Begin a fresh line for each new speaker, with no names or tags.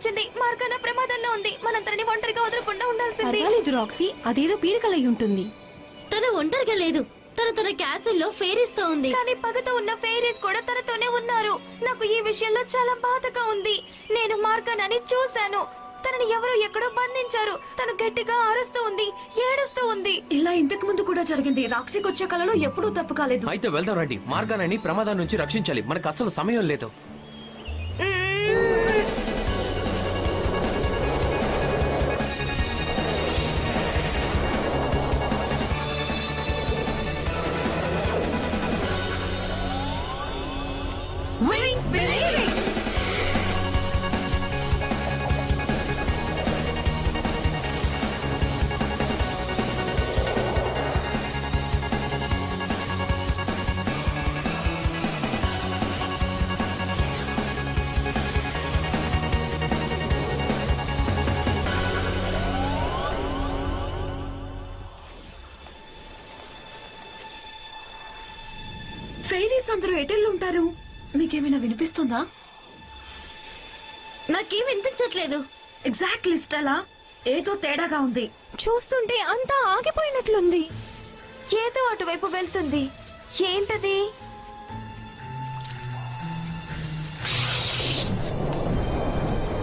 వచ్చింది. మార్గాన ప్రమాదంలో ఉంది. మనం తనని ఒంటరిగా వదలకుండా ఉండాల్సింది.
పర్వాలేదు రాక్సీ, అదేదో పీడకలై ఉంటుంది.
తను ఒంటరిగా లేదు. తన క్యాసిల్ లో ఫెయిరీస్ తో ఉంది.
కానీ పగతో ఉన్న ఫెయిరీస్ కూడా తనతోనే ఉన్నారు. నాకు ఈ విషయంలో చాలా బాధగా ఉంది. నేను మార్గానని చూశాను. తనని ఎవరో ఎక్కడో బంధించారు. తను గట్టిగా అరుస్తూ ఉంది, ఏడుస్తూ ఉంది.
ఇలా ఇంతకు ముందు కూడా జరిగింది. రాక్సీకి వచ్చే కళలో ఎప్పుడూ తప్పు కాలేదు.
అయితే వెళ్దాం రండి. మార్గాన్ని ప్రమాదం నుంచి రక్షించాలి. మనకు అసలు సమయం లేదు.
ఫెయిరీస్ అందరూ ఎటెళ్ళు ఉంటారు? మీకేమైనా వినిపిస్తుందా?
నాకేం వినిపించట్లేదు.
ఎగ్జాక్ట్ లిస్ట్ అలా ఏదో తేడాగా ఉంది.
చూస్తుంటే అంతా ఆగిపోయినట్లుంది. ఏదో అటువైపు వెళ్తుంది. ఏంటది?